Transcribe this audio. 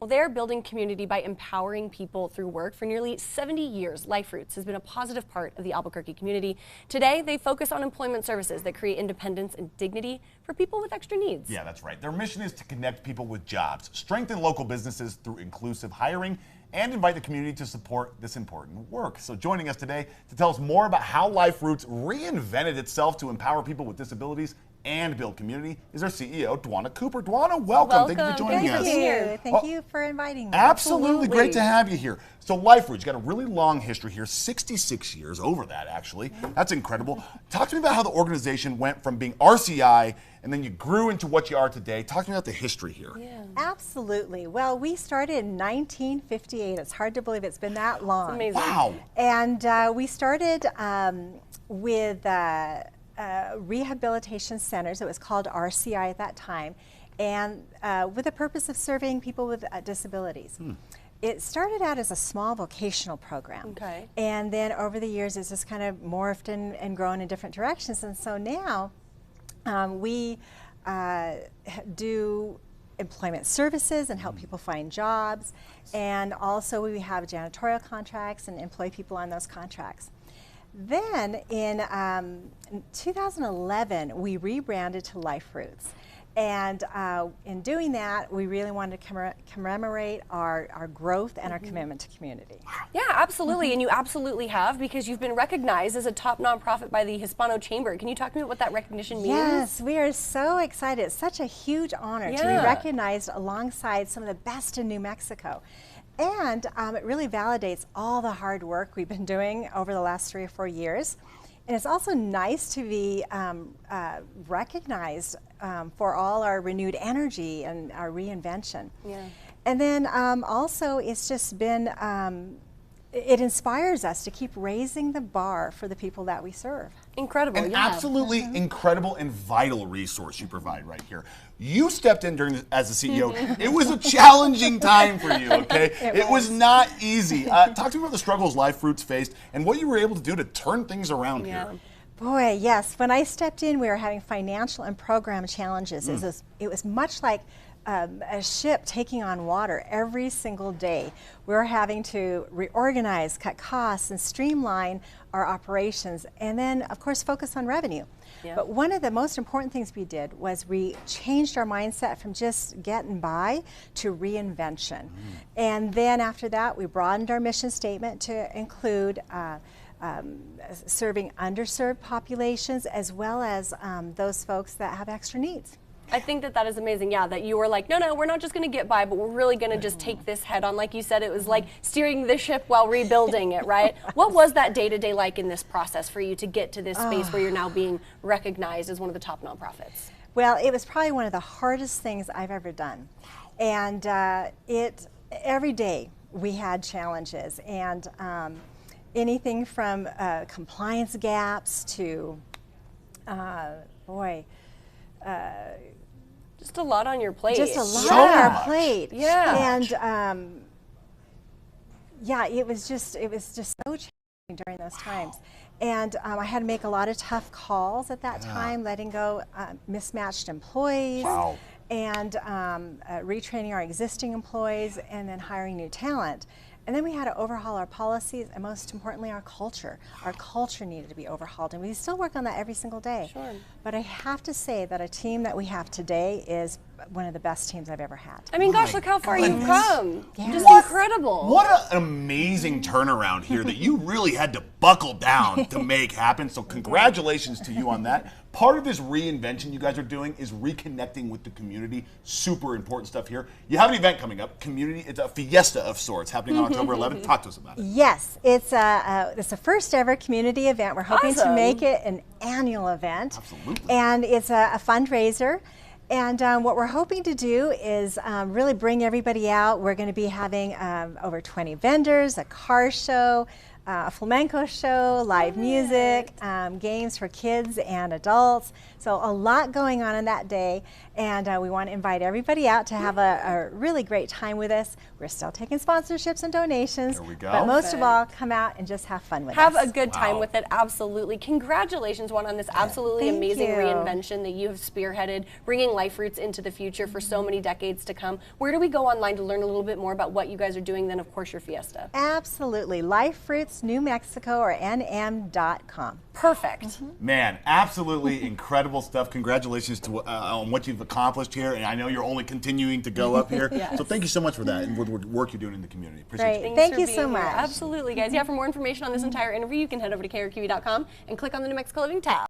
Well, they're building community by empowering people through work. For nearly 70 years, LifeROOTS has been a positive part of the Albuquerque community. Today, they focus on employment services that create independence and dignity for people with extra needs. Yeah, that's right. Their mission is to connect people with jobs, strengthen local businesses through inclusive hiring, and invite the community to support this important work. So joining us today to tell us more about how LifeROOTS reinvented itself to empower people with disabilities and build community is our CEO, Dwanna Cooper. Dwanna, welcome. Thank you for joining us. Thank you for inviting me. Absolutely. Great to have you here. So LifeROOTS, you got a really long history here, 66 years, over that actually. That's incredible. Talk to me about how the organization went from being RCI and then you grew into what you are today. Talk to me about the history here. Yeah. Absolutely. Well, we started in 1958. It's hard to believe it's been that long. It's amazing. Wow. And we started with rehabilitation centers. It was called RCI at that time, and with the purpose of serving people with disabilities. It started out as a small vocational program, and then over the years it's just kind of morphed and grown in different directions, and so now we do employment services and help people find jobs, and also we have janitorial contracts and employ people on those contracts. Then in 2011, we rebranded to LifeROOTS. And in doing that, we really wanted to commemorate our growth and our commitment to community. Yeah, absolutely. And you absolutely have, because you've been recognized as a top nonprofit by the Hispano Chamber. Can you talk to me about what that recognition means? Yes, we are so excited. It's such a huge honor to be recognized alongside some of the best in New Mexico. And it really validates all the hard work we've been doing over the last 3 or 4 years. And it's also nice to be recognized for all our renewed energy and our reinvention. Yeah. And then also it's just been, it inspires us to keep raising the bar for the people that we serve. Incredible. An absolutely incredible and vital resource you provide right here. You stepped in as the CEO. It was a challenging time for you, okay? It was not easy. Talk to me about the struggles LifeROOTS faced and what you were able to do to turn things around here. Boy, yes. When I stepped in, we were having financial and program challenges. It was much like a ship taking on water every single day. We were having to reorganize, cut costs, and streamline our operations, and then, of course, focus on revenue. But one of the most important things we did was we changed our mindset from just getting by to reinvention. And then after that, we broadened our mission statement to include serving underserved populations as well as those folks that have extra needs. I think that is amazing, that you were like, no, we're not just going to get by, but we're really going to just take this head on. Like you said, it was like steering the ship while rebuilding it, right? What was that day-to-day like in this process for you to get to this space where you're now being recognized as one of the top nonprofits? Well, it was probably one of the hardest things I've ever done. And every day we had challenges, and anything from compliance gaps to, just a lot on your plate. Just a lot on our plate. Yeah. And it was just so challenging during those times. And I had to make a lot of tough calls at that time, letting go mismatched employees, and retraining our existing employees, and then hiring new talent. And then we had to overhaul our policies, and most importantly, our culture. Our culture needed to be overhauled, and we still work on that every single day. Sure. But I have to say that a team that we have today is one of the best teams I've ever had. I mean, gosh, look how far you've come. Yeah. Just incredible. What an amazing turnaround here that you really had to buckle down to make happen. So congratulations to you on that. Part of this reinvention you guys are doing is reconnecting with the community. Super important stuff here. You have an event coming up, community. It's a fiesta of sorts happening on October 11th. Talk to us about it. Yes, it's a first ever community event. We're hoping to make it an annual event. Absolutely. And it's a fundraiser. And what we're hoping to do is really bring everybody out. We're going to be having over 20 vendors, a car show, a flamenco show, live music, games for kids and adults. So a lot going on that day, and we want to invite everybody out to have a really great time with us. We're still taking sponsorships and donations, There we go. but most of all, come out and just have fun with Have us. a good time Wow. with it, absolutely. Congratulations, Dwanna, on this absolutely Thank amazing you. reinvention that you have spearheaded, bringing LifeRoots into the future for so many decades to come. Where do we go online to learn a little bit more about what you guys are doing, then of course your fiesta? Absolutely. LifeRoots New Mexico or nm.com. Perfect. Man, absolutely incredible stuff. Congratulations to on what you've accomplished here, and I know you're only continuing to go up here. Yes. So thank you so much for that and for the work you're doing in the community. Appreciate Great. you. Thanks Thank for you being so here. much. Absolutely, guys. Yeah, for more information on this entire interview, you can head over to krqv.com and click on the New Mexico Living tab.